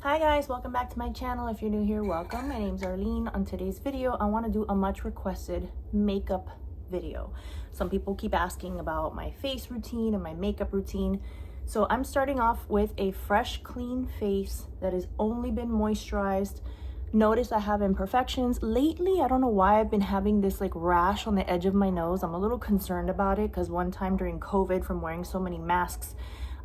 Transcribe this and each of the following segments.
Hi guys, welcome back to my channel. If you're new here, welcome. My name's Arlene. On today's video, I want to do a much requested makeup video. Some people keep asking about my face routine and my makeup routine. So I'm starting off with a fresh, clean face that has only been moisturized. Notice I have imperfections. Lately, I don't know why I've been having this like rash on the edge of my nose. I'm a little concerned about it because one time during COVID from wearing so many masks,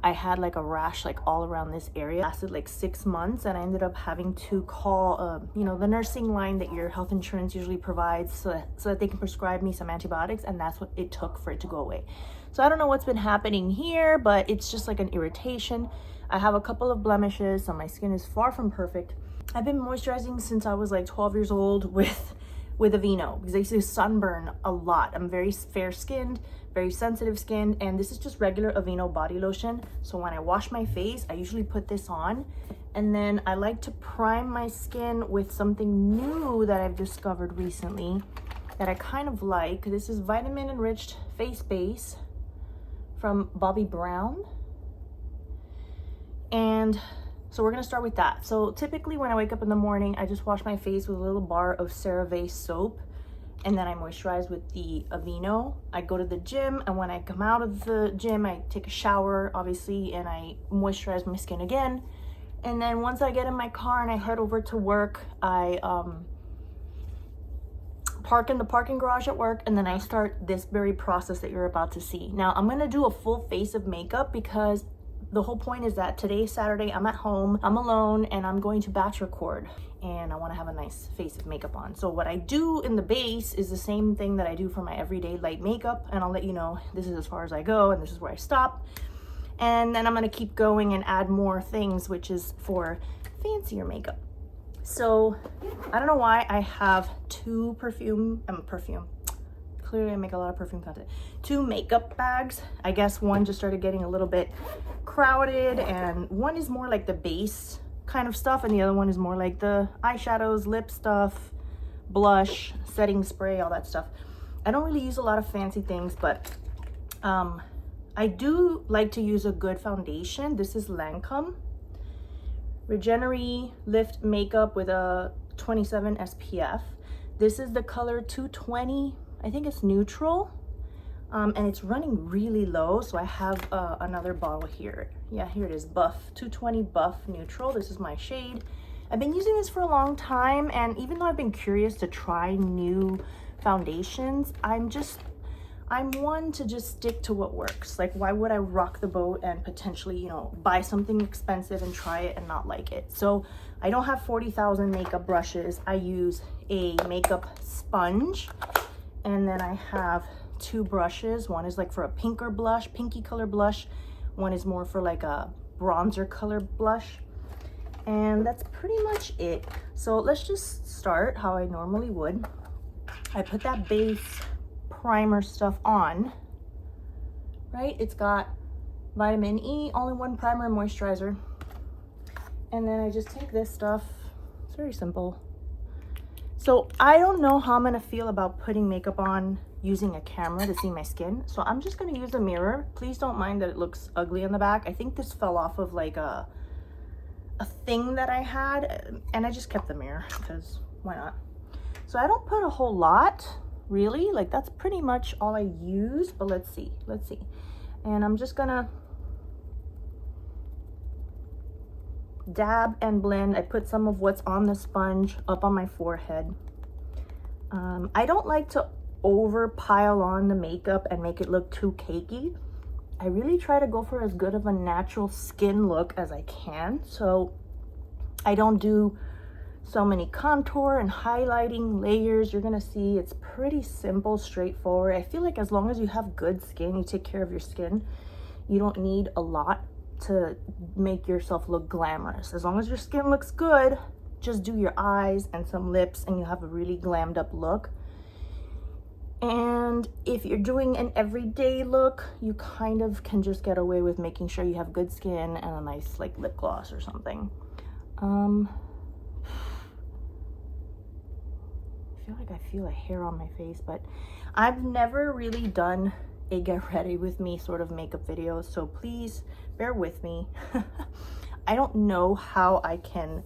I had like a rash like all around this area. It lasted like 6 months and I ended up having to call, the nursing line that your health insurance usually provides so that they can prescribe me some antibiotics, and that's what it took for it to go away. So I don't know what's been happening here, but it's just like an irritation. I have a couple of blemishes, so my skin is far from perfect. I've been moisturizing since I was like 12 years old with Aveeno because I used to sunburn a lot. I'm very fair skinned, very sensitive skinned, and this is just regular Aveeno body lotion. So when I wash my face, I usually put this on, and then I like to prime my skin with something new that I've discovered recently that I kind of like. This is vitamin enriched face base from Bobbi Brown, and so we're gonna start with that. So typically when I wake up in the morning, I just wash my face with a little bar of Cerave soap, and then I moisturize with the Aveeno. I go to the gym, and when I come out of the gym, I take a shower, obviously, and I moisturize my skin again. And then once I get in my car and I head over to work, I park in the parking garage at work, and then I start this very process that you're about to see. Now, I'm gonna do a full face of makeup because the whole point is that today's Saturday, I'm at home, I'm alone, and I'm going to batch record, and I want to have a nice face of makeup on. So what I do in the base is the same thing that I do for my everyday light makeup, and I'll let you know this is as far as I go and this is where I stop. And then I'm going to keep going and add more things, which is for fancier makeup. So I don't know why I have two clearly I make a lot of perfume content. 2 makeup bags. I guess one just started getting a little bit crowded, and one is more like the base kind of stuff, and the other one is more like the eyeshadows, lip stuff, blush, setting spray, all that stuff. I don't really use a lot of fancy things, but I do like to use a good foundation. This is Lancome Renergie Lift Makeup with a 27 SPF. This is the color 220. I think it's neutral, and it's running really low, so I have another bottle here. Yeah, here it is, Buff 220 Buff Neutral. This is my shade. I've been using this for a long time, and even though I've been curious to try new foundations, I'm one to just stick to what works. Like, why would I rock the boat and potentially, buy something expensive and try it and not like it? So I don't have 40,000 makeup brushes. I use a makeup sponge. And then I have 2 brushes. One is like for a pinky color blush. One is more for like a bronzer color blush. And that's pretty much it. So let's just start how I normally would. I put that base primer stuff on, right? It's got vitamin E, only 1 primer and moisturizer. And then I just take this stuff. It's very simple. So I don't know how I'm gonna feel about putting makeup on using a camera to see my skin. So I'm just gonna use a mirror. Please don't mind that it looks ugly on the back. I think this fell off of like a thing that I had, and I just kept the mirror because why not? So I don't put a whole lot, really. Like, that's pretty much all I use, but let's see. And I'm just gonna dab and blend. I put some of what's on the sponge up on my forehead. I don't like to over pile on the makeup and make it look too cakey. I really try to go for as good of a natural skin look as I can, so I don't do so many contour and highlighting layers. You're gonna see it's pretty simple, straightforward. I feel like as long as you have good skin, you take care of your skin, you don't need a lot to make yourself look glamorous. As long as your skin looks good, just do your eyes and some lips and you have a really glammed up look. And if you're doing an everyday look, you kind of can just get away with making sure you have good skin and a nice like lip gloss or something. I feel like I feel a hair on my face, but I've never really done a get ready with me sort of makeup video, so please bear with me. I don't know how I can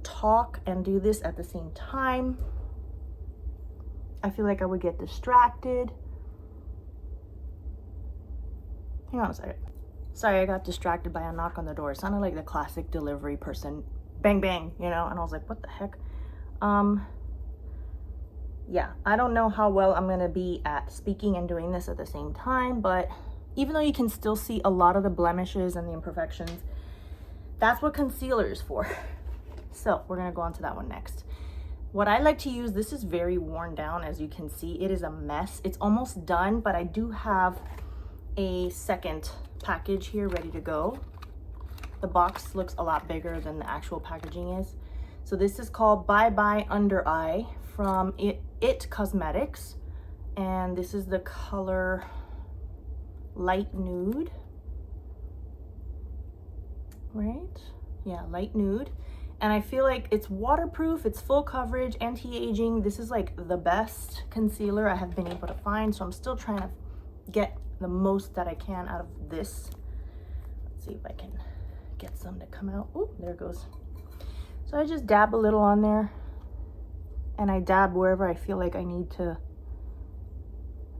talk and do this at the same time. I feel like I would get distracted. Hang on a second. Sorry, I got distracted by a knock on the door. It sounded like the classic delivery person. Bang, bang, you know? And I was like, what the heck? Yeah, I don't know how well I'm gonna be at speaking and doing this at the same time, but even though you can still see a lot of the blemishes and the imperfections, that's what concealer is for. So we're gonna go on to that one next. What I like to use, this is very worn down, as you can see. It is a mess. It's almost done, but I do have a second package here ready to go. The box looks a lot bigger than the actual packaging is. So this is called Bye Bye Under Eye from It Cosmetics, and this is the color Light Nude, right? Yeah, Light Nude. And I feel like it's waterproof, it's full coverage, anti-aging. This is like the best concealer I have been able to find, so I'm still trying to get the most that I can out of this. Let's see if I can get some to come out. Oh, there it goes. So I just dab a little on there, and I dab wherever I feel like I need to.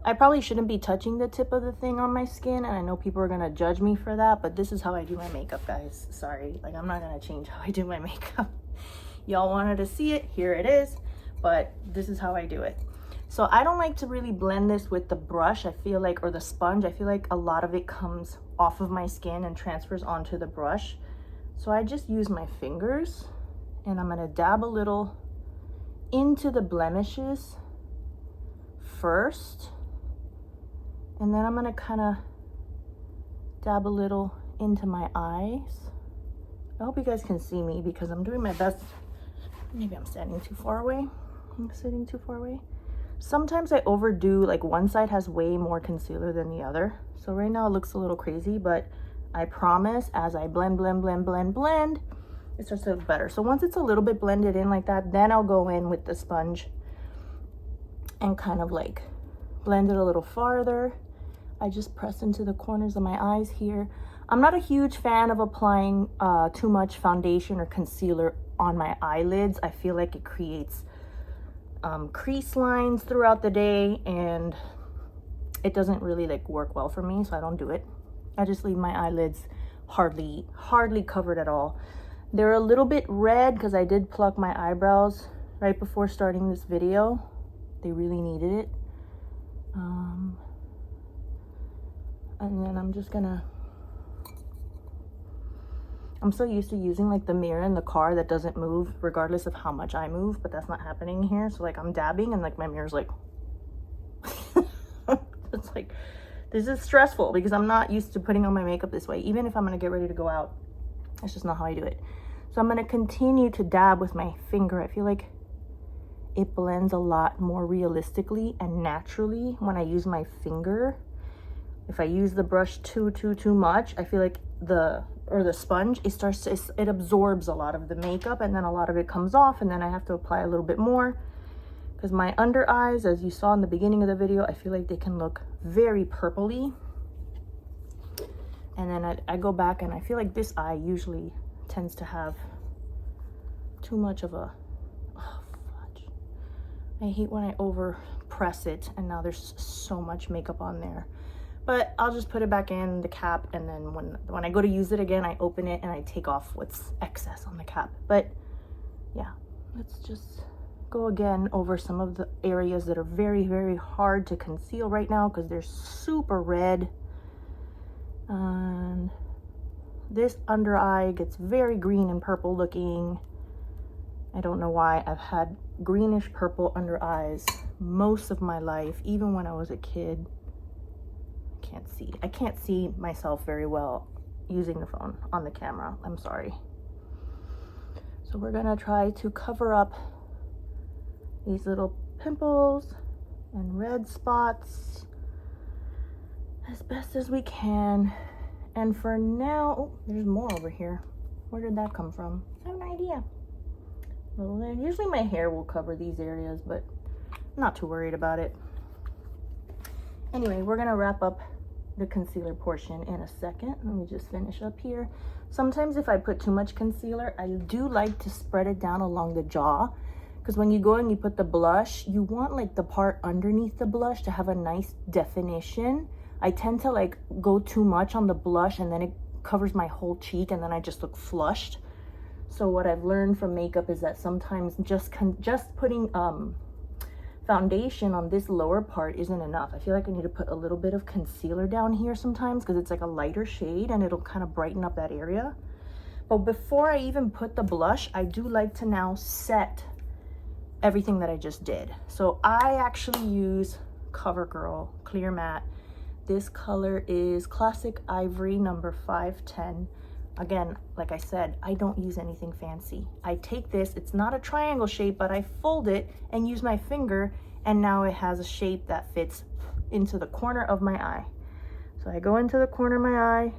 I probably shouldn't be touching the tip of the thing on my skin, and I know people are gonna judge me for that, but this is how I do my makeup, guys. Sorry, like I'm not gonna change how I do my makeup. Y'all wanted to see it, here it is, but this is how I do it. So I don't like to really blend this with the brush, I feel like, or the sponge. I feel like a lot of it comes off of my skin and transfers onto the brush. So I just use my fingers, and I'm gonna dab a little into the blemishes first, and then I'm gonna kind of dab a little into my eyes. I hope you guys can see me because I'm doing my best. Maybe I'm standing too far away. I'm sitting too far away. Sometimes I overdo, like one side has way more concealer than the other. So right now it looks a little crazy, but I promise as I blend, it starts to look better. So once it's a little bit blended in like that, then I'll go in with the sponge and kind of like blend it a little farther. I just press into the corners of my eyes here. I'm not a huge fan of applying too much foundation or concealer on my eyelids. I feel like it creates crease lines throughout the day, and it doesn't really like work well for me, so I don't do it. I just leave my eyelids hardly covered at all. They're a little bit red because I did pluck my eyebrows right before starting this video. They really needed it. And then I'm just gonna, I'm so used to using like the mirror in the car that doesn't move regardless of how much I move, but that's not happening here. So like I'm dabbing and like my mirror's like, it's like, this is stressful because I'm not used to putting on my makeup this way. Even if I'm gonna get ready to go out, that's just not how I do it. So I'm gonna continue to dab with my finger. I feel like it blends a lot more realistically and naturally when I use my finger. If I use the brush too much, I feel like the sponge, it absorbs a lot of the makeup, and then a lot of it comes off, and then I have to apply a little bit more because my under eyes, as you saw in the beginning of the video, I feel like they can look very purpley. And then I go back and I feel like this eye usually tends to have too much of a, oh fudge. I hate when I over press it and now there's so much makeup on there. But I'll just put it back in the cap, and then when I go to use it again, I open it and I take off what's excess on the cap. But yeah, let's just go again over some of the areas that are very hard to conceal right now because they're super red. And this under eye gets very green and purple looking. I don't know why. I've had greenish purple under eyes most of my life, even when I was a kid. I can't see myself very well using the phone on the camera. I'm sorry. So we're gonna try to cover up these little pimples and red spots as best as we can. And for now, oh, there's more over here. Where did that come from? I have no idea. Well, usually my hair will cover these areas, but I'm not too worried about it. Anyway, we're gonna wrap up the concealer portion in a second. Let me just finish up here. Sometimes if I put too much concealer, I do like to spread it down along the jaw, because when you go and you put the blush, you want like the part underneath the blush to have a nice definition. I tend to like go too much on the blush and then it covers my whole cheek and then I just look flushed. So what I've learned from makeup is that sometimes just putting foundation on this lower part isn't enough. I feel like I need to put a little bit of concealer down here sometimes because it's like a lighter shade and it'll kind of brighten up that area. But before I even put the blush, I do like to now set everything that I just did. So I actually use Covergirl Clear Matte. This color is Classic Ivory number 510. Again, like I said, I don't use anything fancy. I take this, it's not a triangle shape, but I fold it and use my finger, and now it has a shape that fits into the corner of my eye. So I go into the corner of my eye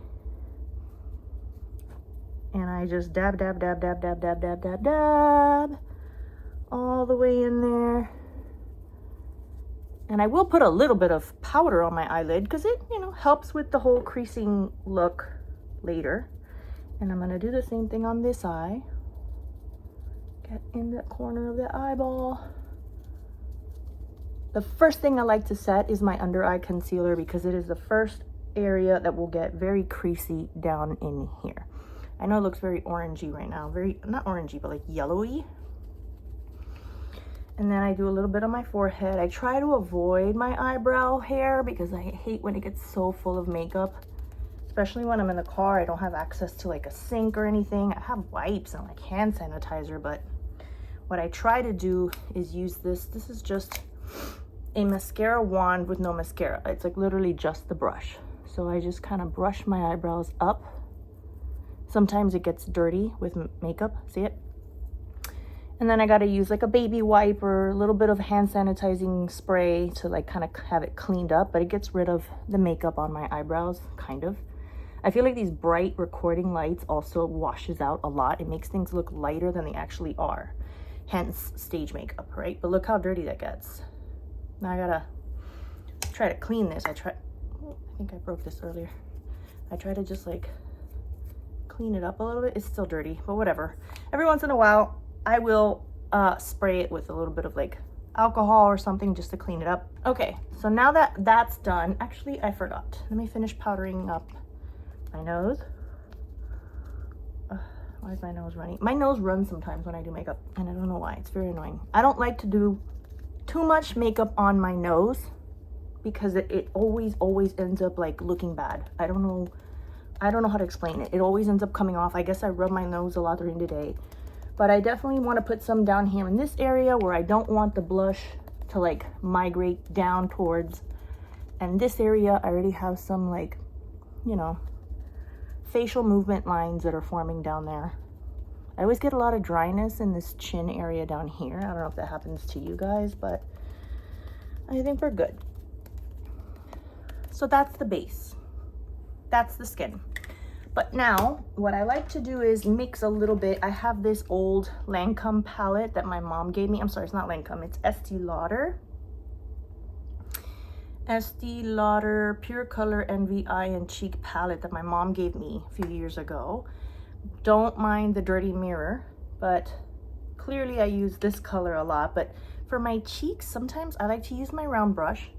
and I just dab, dab, dab, dab, dab, dab, dab, dab, dab, all the way in there. And I will put a little bit of powder on my eyelid because it, you know, helps with the whole creasing look later. And I'm gonna do the same thing on this eye. Get in the corner of the eyeball. The first thing I like to set is my under eye concealer because it is the first area that will get very creasy down in here. I know it looks very orangey right now, very, not orangey, but like yellowy. And then I do a little bit on my forehead. I try to avoid my eyebrow hair because I hate when it gets so full of makeup. Especially when I'm in the car, I don't have access to like a sink or anything. I have wipes and like hand sanitizer, but what I try to do is use this. This is just a mascara wand with no mascara. It's like literally just the brush. So I just kind of brush my eyebrows up. Sometimes it gets dirty with makeup, see it? And then I gotta use like a baby wipe or a little bit of hand sanitizing spray to like kind of have it cleaned up, but it gets rid of the makeup on my eyebrows, kind of. I feel like these bright recording lights also washes out a lot. It makes things look lighter than they actually are. Hence stage makeup, right? But look how dirty that gets. Now I gotta try to clean this. I think I broke this earlier. I try to just like clean it up a little bit. It's still dirty, but whatever. Every once in a while, I will spray it with a little bit of like alcohol or something just to clean it up. Okay, so now that that's done, actually I forgot. Let me finish powdering up my nose. Why is my nose running? My nose runs sometimes when I do makeup and I don't know why. It's very annoying. I don't like to do too much makeup on my nose because it always ends up like looking bad. I don't know how to explain it. It always ends up coming off. I guess I rub my nose a lot during the day. But I definitely want to put some down here in this area where I don't want the blush to like migrate down towards. And this area, I already have some like, you know, facial movement lines that are forming down there. I always get a lot of dryness in this chin area down here. I don't know if that happens to you guys, but I think we're good. So that's the base. That's the skin. But now, what I like to do is mix a little bit. I have this old Lancome palette that my mom gave me. I'm sorry, it's not Lancome, it's Estee Lauder. Estee Lauder Pure Color Envy Eye and Cheek palette that my mom gave me a few years ago. Don't mind the dirty mirror, but clearly I use this color a lot. But for my cheeks, sometimes I like to use my round brush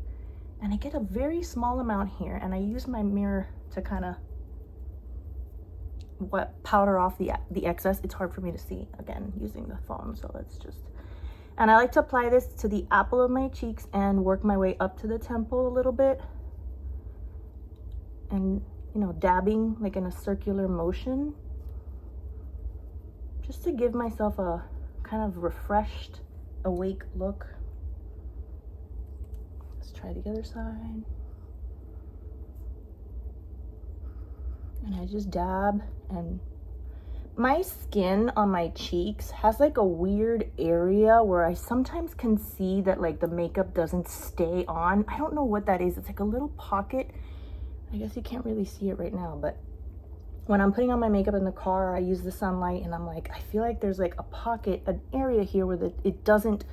and I get a very small amount here and I use my mirror to kind of powder off the excess. It's hard for me to see again using the phone, so let's just, and I like to apply this to the apple of my cheeks and work my way up to the temple a little bit, and you know, dabbing like in a circular motion just to give myself a kind of refreshed, awake look. Let's try the other side. And I just dab, and my skin on my cheeks has like a weird area where I sometimes can see that like the makeup doesn't stay on. I don't know what that is. It's like a little pocket. I guess you can't really see it right now, but when I'm putting on my makeup in the car, I use the sunlight and I'm like, I feel like there's like a pocket, an area here where it doesn't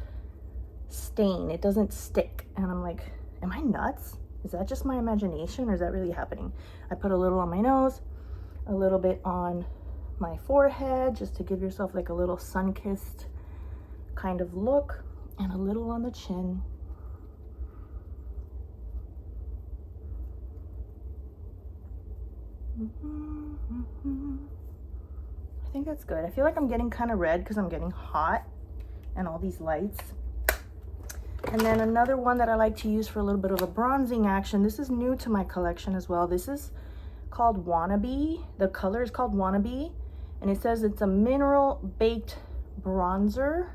stain, it doesn't stick. And I'm like, am I nuts? Is that just my imagination or is that really happening? I put a little on my nose. a little bit on my forehead just to give yourself like a little sun-kissed kind of look, and a little on the chin. I think that's good. I feel like I'm getting kind of red because I'm getting hot and all these lights. And then another one that I like to use for a little bit of a bronzing action. This is new to my collection as well. This is called Wannabe. The color is called Wannabe, and it says it's a mineral baked bronzer.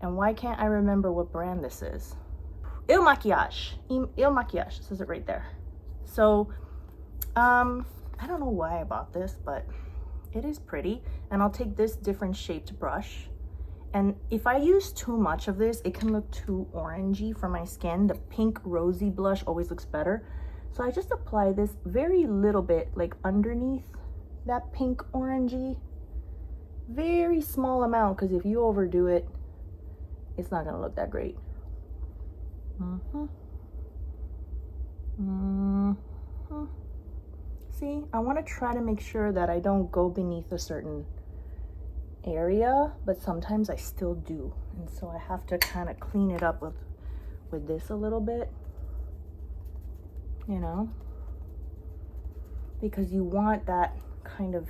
And why can't I remember what brand this is? Il Maquillage. Il Maquillage. It says it right there. So I don't know why I bought this, but it is pretty. And I'll take this different shaped brush. And if I use too much of this, it can look too orangey for my skin. The pink rosy blush always looks better. So I just apply this very little bit, like underneath that pink orangey. Very small amount, because if you overdo it, it's not gonna look that great. See, I want to try to make sure that I don't go beneath a certain area, but sometimes I still do, and so I have to kind of clean it up with this a little bit, you know, because you want that kind of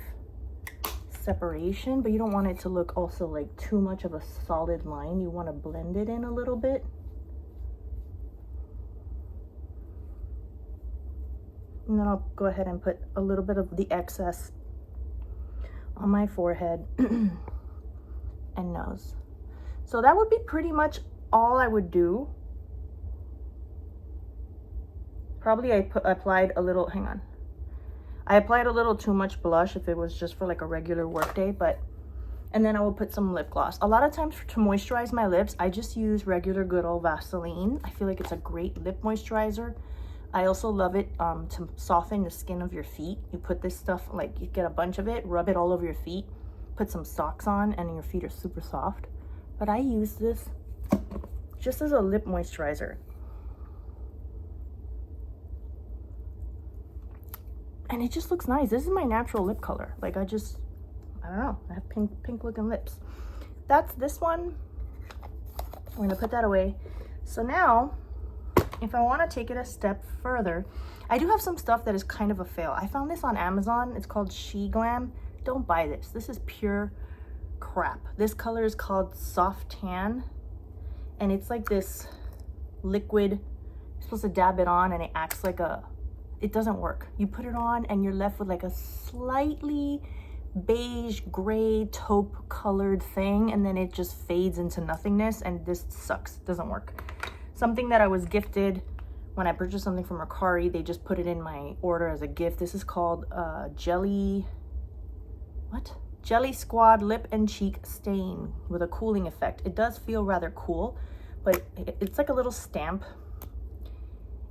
separation, but you don't want it to look also like too much of a solid line. You want to blend it in a little bit. And then I'll go ahead and put a little bit of the excess on my forehead and nose. So that would be pretty much all I would do. Probably I applied a little, hang on. I applied a little too much blush if it was just for like a regular work day, but, and then I will put some lip gloss. A lot of times to moisturize my lips, I just use regular good old Vaseline. I feel like it's a great lip moisturizer. I also love it to soften the skin of your feet. You put this stuff, like you get a bunch of it, rub it all over your feet, put some socks on, and your feet are super soft. But I use this just as a lip moisturizer. And it just looks nice. This is my natural lip color. Like I don't know, I have pink looking lips. That's this one. I'm gonna put that away. So now, if I want to take it a step further, I do have some stuff that is kind of a fail. I found this on Amazon. It's called She Glam. Don't buy this. This is pure crap. This color is called Soft Tan, and it's like this liquid. You're supposed to dab it on and it acts like a, it doesn't work. You put it on and you're left with like a slightly beige gray taupe colored thing, and then it just fades into nothingness, and this sucks. Doesn't work. Something that I was gifted when I purchased something from Mercari, they just put it in my order as a gift. This is called Jelly Squad Lip and Cheek Stain with a cooling effect. It does feel rather cool, but it's like a little stamp,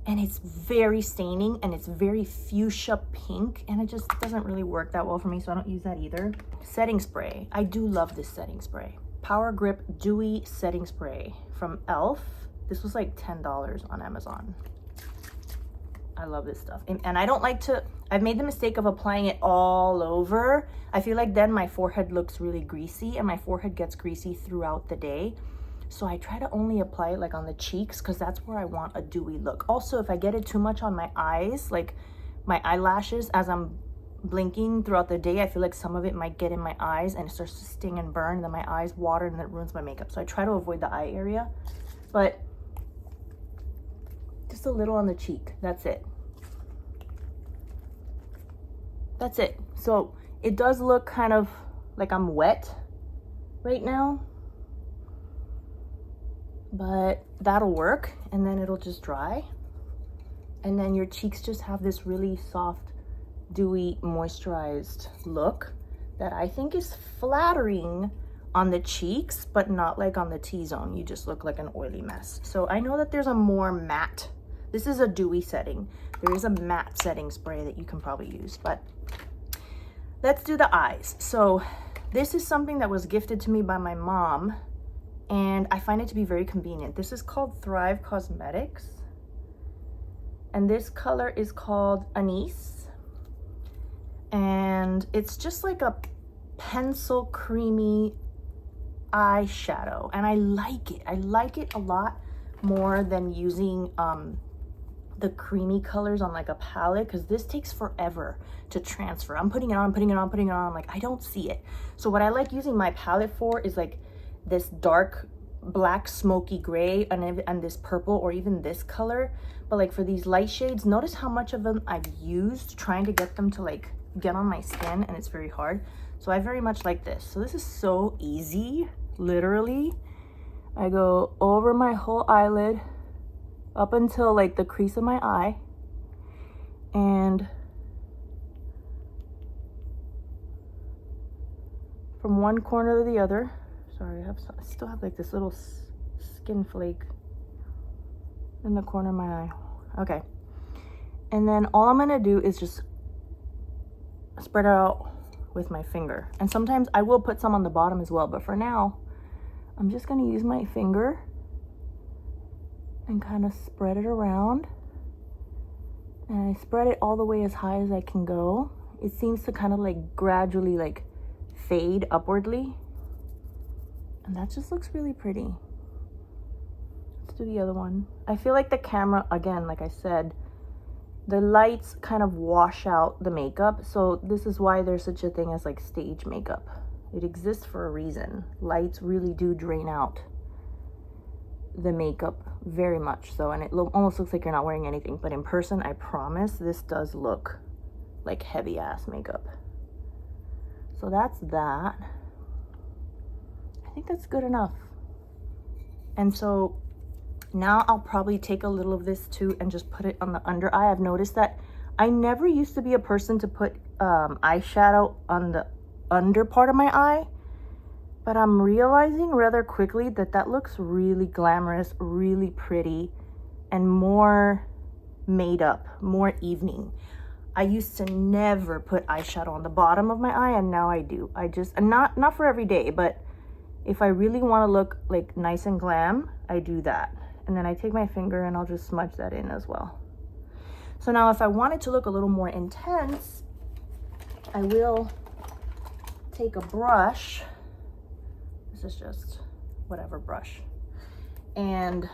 and it's very staining, and it's very fuchsia pink, and it just doesn't really work that well for me, so I don't use that either. Setting spray. I do love this setting spray. Power Grip Dewy Setting Spray from e.l.f. This was like $10 on Amazon. I love this stuff. And I don't like to, I've made the mistake of applying it all over. I feel like then my forehead looks really greasy, and my forehead gets greasy throughout the day. So I try to only apply it like on the cheeks, because that's where I want a dewy look. Also, if I get it too much on my eyes, like my eyelashes, as I'm blinking throughout the day, I feel like some of it might get in my eyes and it starts to sting and burn, and then my eyes water, and that ruins my makeup. So I try to avoid the eye area, but just a little on the cheek. That's it. That's it. So it does look kind of like I'm wet right now, but that'll work, and then it'll just dry, and then your cheeks just have this really soft, dewy, moisturized look that I think is flattering on the cheeks, but not like on the T-zone. You just look like an oily mess. So I know that there's a more matte, this is a dewy setting. There is a matte setting spray that you can probably use, but let's do the eyes. So this is something that was gifted to me by my mom, and I find it to be very convenient. This is called Thrive Cosmetics, and this color is called Anise. And it's just like a pencil creamy eyeshadow, and I like it. I like it a lot more than using the creamy colors on like a palette, because this takes forever to transfer. I'm putting it on, putting it on, putting it on. I'm like, I don't see it. So what I like using my palette for is like this dark black smoky gray and this purple, or even this color. But like for these light shades, notice how much of them I've used trying to get them to like get on my skin, and it's very hard. So I very much like this. So this is so easy. Literally, I go over my whole eyelid up until like the crease of my eye, and from one corner to the other. Sorry, I still have like this little skin flake in the corner of my eye. Okay, and then all I'm gonna do is just spread it out with my finger, and sometimes I will put some on the bottom as well, but for now I'm just gonna use my finger and kind of spread it around, and I spread it all the way as high as I can go. It seems to kind of like gradually like fade upwardly, and that just looks really pretty. Let's do the other one. I feel like the camera, again, like I said, the lights kind of wash out the makeup. So this is why there's such a thing as like stage makeup. It exists for a reason. Lights really do drain out the makeup very much so, and it almost looks like you're not wearing anything, but in person, I promise this does look like heavy ass makeup. So that's that. I think that's good enough. And so now I'll probably take a little of this too and just put it on the under eye. I've noticed that I never used to be a person to put eyeshadow on the under part of my eye, but I'm realizing rather quickly that that looks really glamorous, really pretty, and more made up, more evening. I used to never put eyeshadow on the bottom of my eye, and now I do. I just, and not for every day, but if I really want to look like nice and glam, I do that. And then I take my finger and I'll just smudge that in as well. So now if I wanted to look a little more intense, I will take a brush. This is just whatever brush, and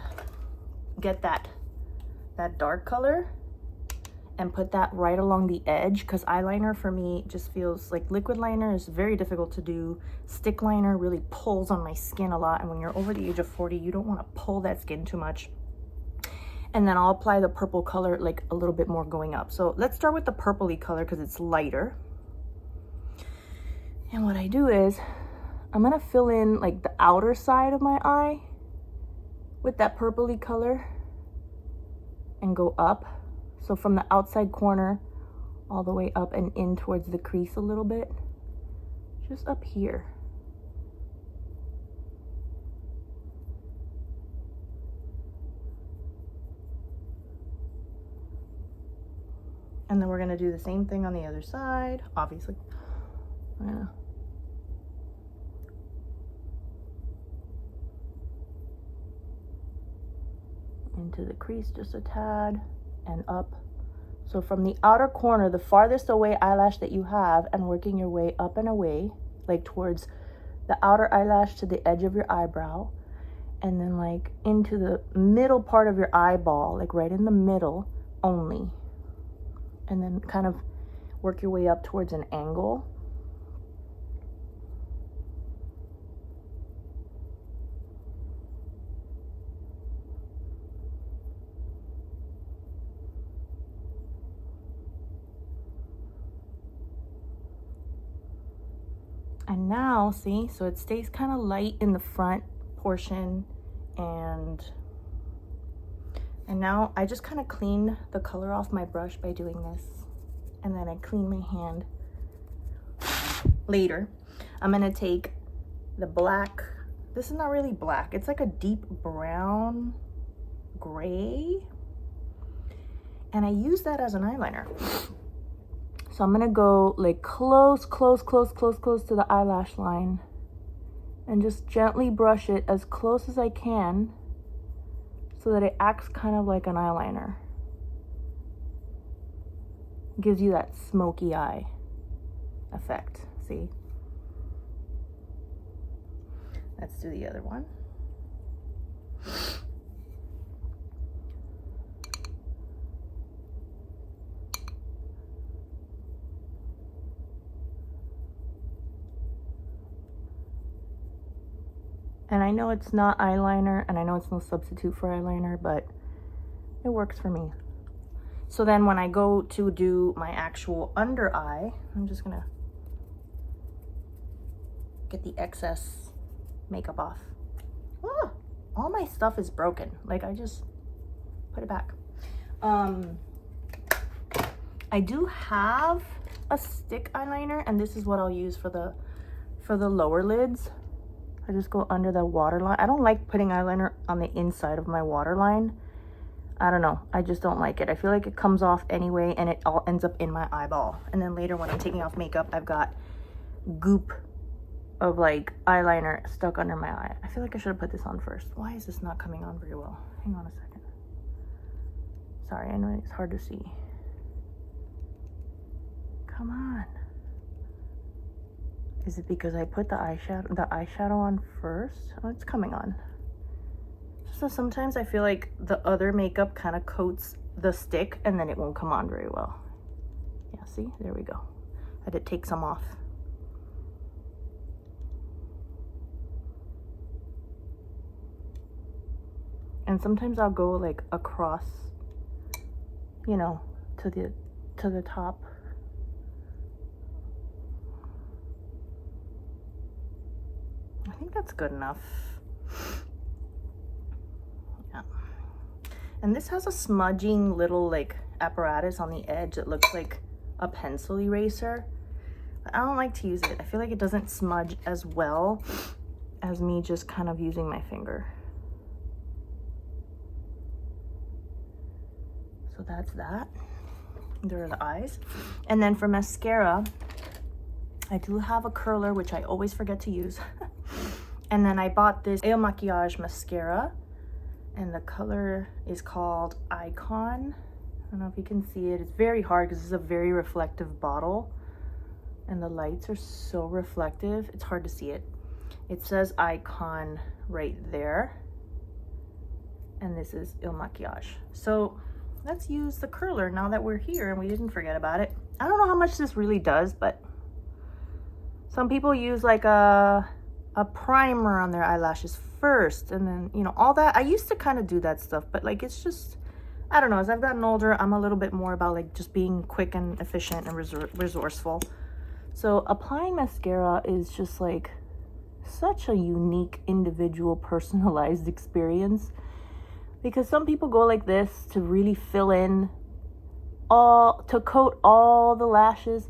get that dark color and put that right along the edge, because eyeliner for me just feels like liquid liner is very difficult to do. Stick liner really pulls on my skin a lot, and when you're over the age of 40, you don't want to pull that skin too much. And then I'll apply the purple color like a little bit more going up. So let's start with the purpley color because it's lighter. And what I do is I'm gonna fill in like the outer side of my eye with that purpley color and go up. So from the outside corner all the way up and in towards the crease a little bit, just up here. And then we're gonna do the same thing on the other side, obviously. Yeah. Into the crease just a tad and up. So from the outer corner, the farthest away eyelash that you have, and working your way up and away, like towards the outer eyelash to the edge of your eyebrow, and then like into the middle part of your eyeball, like right in the middle only. And then kind of work your way up towards an angle. And now, see, so it stays kind of light in the front portion, and now I just kind of clean the color off my brush by doing this, and then I clean my hand later. I'm gonna take the black, this is not really black, it's like a deep brown gray, and I use that as an eyeliner. So I'm gonna go like close to the eyelash line and just gently brush it as close as I can so that it acts kind of like an eyeliner. Gives you that smoky eye. effect. See? Let's do the other one. And I know it's not eyeliner, and I know it's no substitute for eyeliner, but it works for me. So then when I go to do my actual under eye, I'm just gonna get the excess makeup off. Ah, all my stuff is broken. Like, I just put it back. I do have a stick eyeliner, and this is what I'll use for the lower lids. I just go under the waterline. I don't like putting eyeliner on the inside of my waterline. I don't know. I just don't like it. I feel like it comes off anyway, and it all ends up in my eyeball. And then later when I'm taking off makeup, I've got goop of like eyeliner stuck under my eye. I feel like I should have put this on first. Why is this not coming on very well? Hang on a second. Sorry, I know it's hard to see. Come on. Is it because I put the eyeshadow on first? Oh, it's coming on. So sometimes I feel like the other makeup kind of coats the stick and then it won't come on very well. Yeah, see? There we go. I had to take some off. And sometimes I'll go like across, you know, to the top. I think that's good enough. Yeah. And this has a smudging little like apparatus on the edge that looks like a pencil eraser. But I don't like to use it. I feel like it doesn't smudge as well as me just kind of using my finger. So that's that. There are the eyes. And then for mascara, I do have a curler, which I always forget to use. And then I bought this El Maquillage mascara, and the color is called Icon. I don't know if you can see it. It's very hard because it's a very reflective bottle, and the lights are so reflective. It's hard to see it. It says Icon right there, and this is El Maquillage. So let's use the curler now that we're here and we didn't forget about it. I don't know how much this really does, but some people use like a primer on their eyelashes first, and then, you know, all that. I used to kind of do that stuff, but like, it's just, I don't know, as I've gotten older, I'm a little bit more about like just being quick and efficient and resourceful. So applying mascara is just like such a unique, individual, personalized experience, because some people go like this to really fill in to coat all the lashes.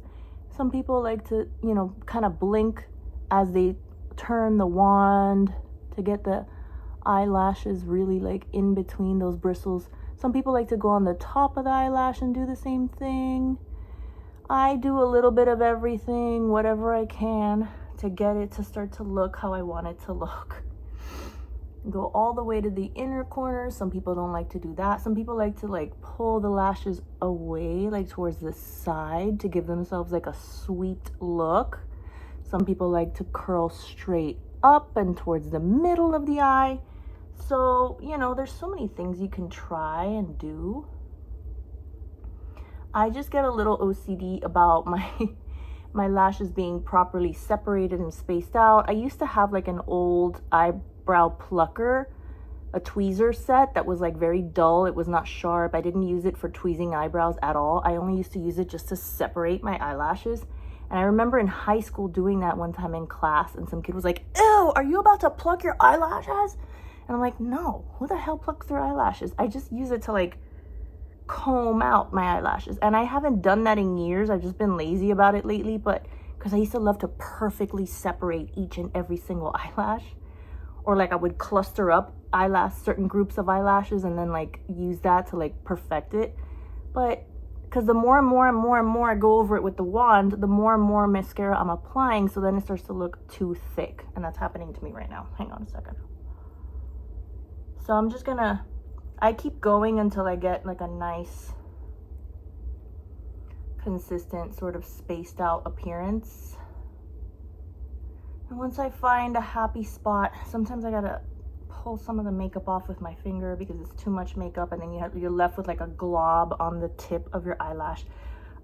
Some people like to, you know, kind of blink as they turn the wand to get the eyelashes really like in between those bristles. Some people like to go on the top of the eyelash and do the same thing. I do a little bit of everything, whatever I can, to get it to start to look how I want it to look. Go all the way to the inner corner. Some people don't like to do that. Some people like to like pull the lashes away, like towards the side, to give themselves like a sweet look. Some people like to curl straight up and towards the middle of the eye. So, you know, there's so many things you can try and do. I just get a little OCD about my lashes being properly separated and spaced out. I used to have like an old eyebrow plucker, a tweezer set that was like very dull. It was not sharp. I didn't use it for tweezing eyebrows at all. I only used to use it just to separate my eyelashes. And I remember in high school doing that one time in class, and some kid was like, "Ew, are you about to pluck your eyelashes?" And I'm like, no, who the hell plucks their eyelashes? I just use it to like comb out my eyelashes. And I haven't done that in years. I've just been lazy about it lately, but because I used to love to perfectly separate each and every single eyelash. Or like I would cluster up certain groups of eyelashes and then like use that to like perfect it. But because the more and more I go over it with the wand, the more and more mascara I'm applying, so then it starts to look too thick. And that's happening to me right now. Hang on a second. So I'm just gonna, I keep going until I get like a nice consistent, sort of spaced out appearance. And once I find a happy spot, sometimes I gotta pull some of the makeup off with my finger because it's too much makeup, and then you're left with like a glob on the tip of your eyelash.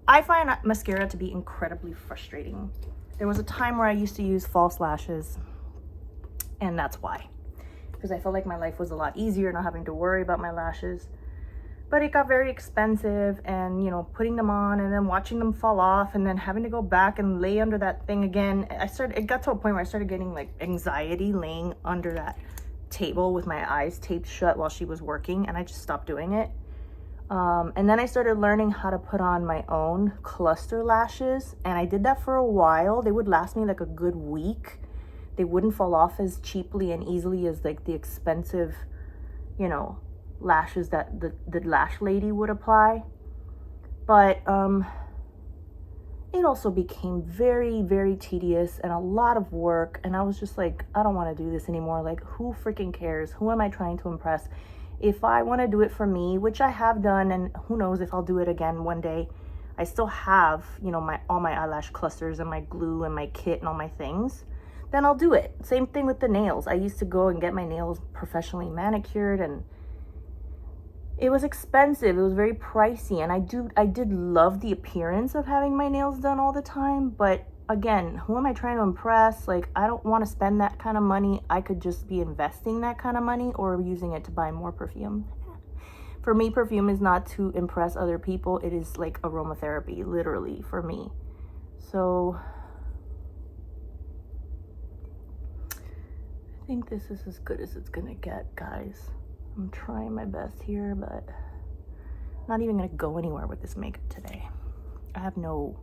I find mascara to be incredibly frustrating. There was a time where I used to use false lashes, and that's why. Because I felt like my life was a lot easier not having to worry about my lashes. But it got very expensive, and you know, putting them on and then watching them fall off and then having to go back and lay under that thing again. It got to a point where I started getting like anxiety laying under that table with my eyes taped shut while she was working, and I just stopped doing it. And then I started learning how to put on my own cluster lashes, and I did that for a while. They would last me like a good week. They wouldn't fall off as cheaply and easily as like the expensive, you know, lashes that the lash lady would apply. But it also became very, very tedious and a lot of work, and I was just like, I don't want to do this anymore. Like, who freaking cares? Who am I trying to impress? If I want to do it for me, which I have done, and who knows if I'll do it again one day, I still have, you know, all my eyelash clusters and my glue and my kit and all my things, then I'll do it. Same thing with the nails. I used to go and get my nails professionally manicured, and it was expensive. It was very pricey, and I did love the appearance of having my nails done all the time, but again, who am I trying to impress? Like, I don't want to spend that kind of money. I could just be investing that kind of money or using it to buy more perfume. For me, perfume is not to impress other people. It is like aromatherapy, literally, for me. So I think this is as good as it's gonna get, guys. I'm trying my best here, but I'm not even gonna go anywhere with this makeup today. I have no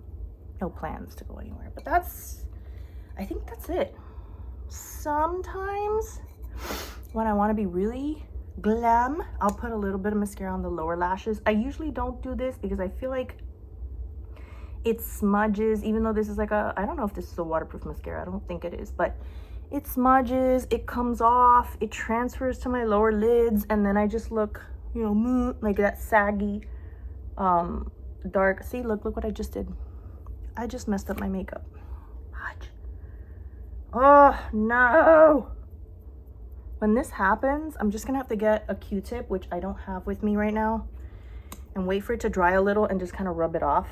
plans to go anywhere, but I think that's it. Sometimes when I want to be really glam, I'll put a little bit of mascara on the lower lashes. I usually don't do this because I feel like it smudges, even though this is like I don't know if this is a waterproof mascara. I don't think it is, but it smudges, it comes off, it transfers to my lower lids, and then I just look, you know, like that saggy, dark. See, look what I just did. I just messed up my makeup. Watch. Oh, no. When this happens, I'm just gonna have to get a Q-tip, which I don't have with me right now, and wait for it to dry a little and just kind of rub it off.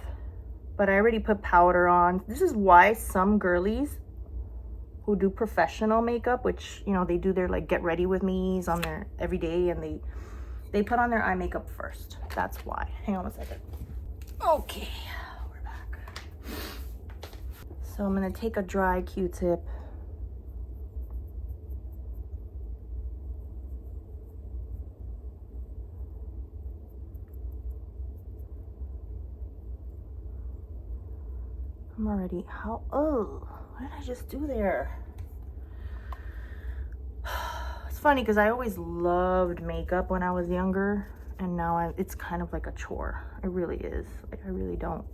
But I already put powder on. This is why some girlies who do professional makeup, which, you know, they do their like get ready with me's on their every day, and they put on their eye makeup first. That's why. Hang on a second. Okay. So I'm gonna take a dry Q-tip. I'm already, oh, what did I just do there? It's funny because I always loved makeup when I was younger, and now it's kind of like a chore. It really is. Like, I really don't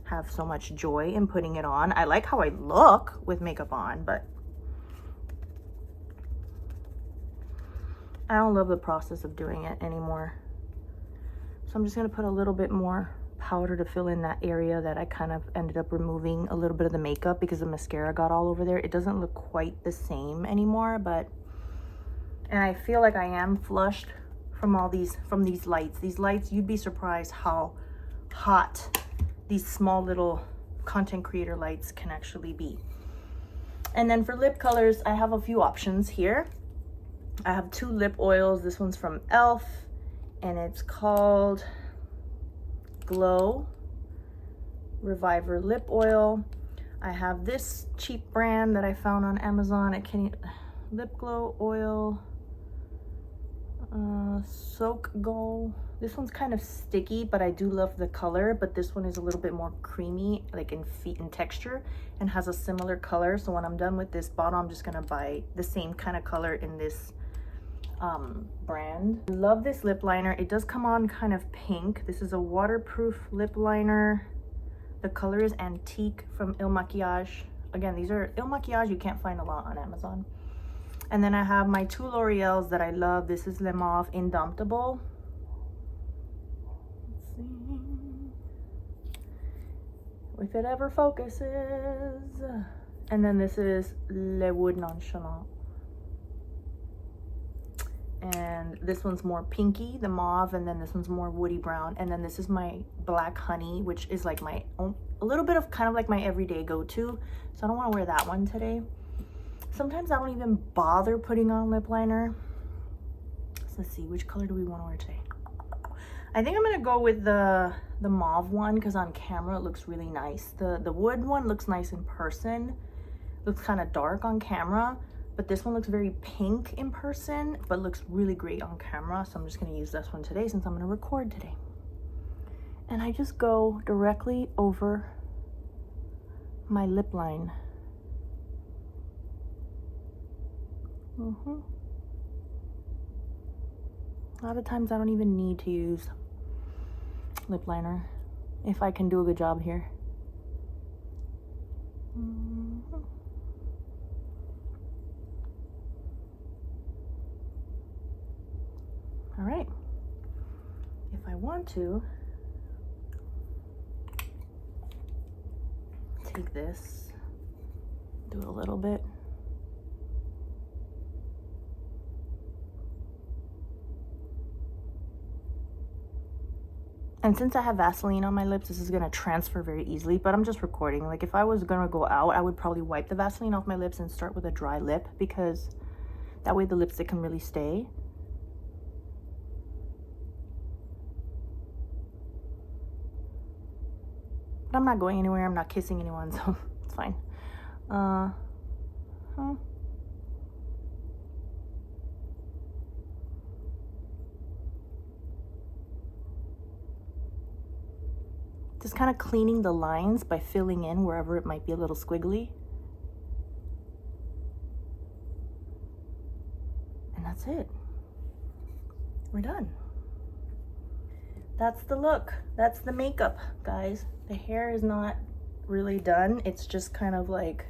have so much joy in putting it on. I like how I look with makeup on, but I don't love the process of doing it anymore. So I'm just gonna put a little bit more powder to fill in that area that I kind of ended up removing a little bit of the makeup because the mascara got all over there. It doesn't look quite the same anymore, and I feel like I am flushed from these lights. These lights, you'd be surprised how hot these small little content creator lights can actually be. And then for lip colors, I have a few options here. I have 2 lip oils. This one's from e.l.f. and it's called Glow Reviver Lip Oil. I have this cheap brand that I found on Amazon. Lip Glow Oil, Soak Gold. This one's kind of sticky, but I do love the color, but this one is a little bit more creamy, like in texture, and has a similar color. So when I'm done with this bottle, I'm just gonna buy the same kind of color in this brand. I love this lip liner. It does come on kind of pink. This is a waterproof lip liner. The color is Antique from Il Makiage. Again, these are Il Makiage. You can't find a lot on Amazon. And then I have my 2 L'Oreals that I love. This is Le Mauve Indomptable. if it ever focuses. And then this is Le Wood Nonchalant. And this one's more pinky, the mauve, and then this one's more woody brown. And then this is my Black Honey, which is like my own, a little bit of kind of like my everyday go-to. So I don't want to wear that one today. Sometimes I don't even bother putting on lip liner. So let's see, which color do we want to wear today? I think I'm gonna go with the mauve one because on camera it looks really nice. The wood one looks nice in person. Looks kind of dark on camera. But this one looks very pink in person, but looks really great on camera. So I'm just gonna use this one today since I'm gonna record today. And I just go directly over my lip line. A lot of times I don't even need to use lip liner if I can do a good job here. All right, if I want to, take this, do a little bit. And since I have Vaseline on my lips, this is gonna transfer very easily, but I'm just recording. Like if I was gonna go out, I would probably wipe the Vaseline off my lips and start with a dry lip because that way the lipstick can really stay. But I'm not going anywhere, I'm not kissing anyone, so it's fine. Just kind of cleaning the lines by filling in wherever it might be a little squiggly. And that's it. We're done. That's the look. That's the makeup, guys. The hair is not really done. It's just kind of like,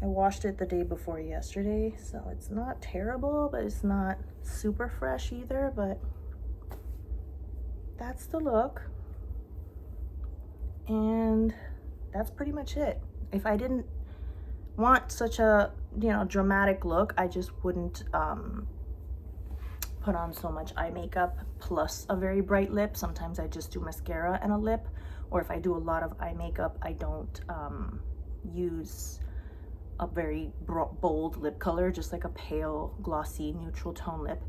I washed it the day before yesterday, so it's not terrible, but it's not super fresh either, but that's the look. And that's pretty much it. If I didn't want such a, you know, dramatic look, I just wouldn't put on so much eye makeup plus a very bright lip. Sometimes I just do mascara and a lip, or if I do a lot of eye makeup, I don't use a very bold lip color, just like a pale, glossy, neutral tone lip.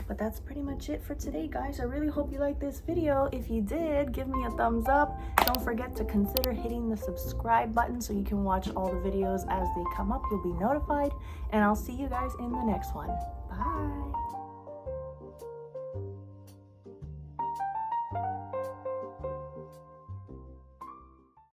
But that's pretty much it for today, guys. I really hope you liked this video. If you did, give me a thumbs up. Don't forget to consider hitting the subscribe button so you can watch all the videos as they come up. You'll be notified, and I'll see you guys in the next one. Bye.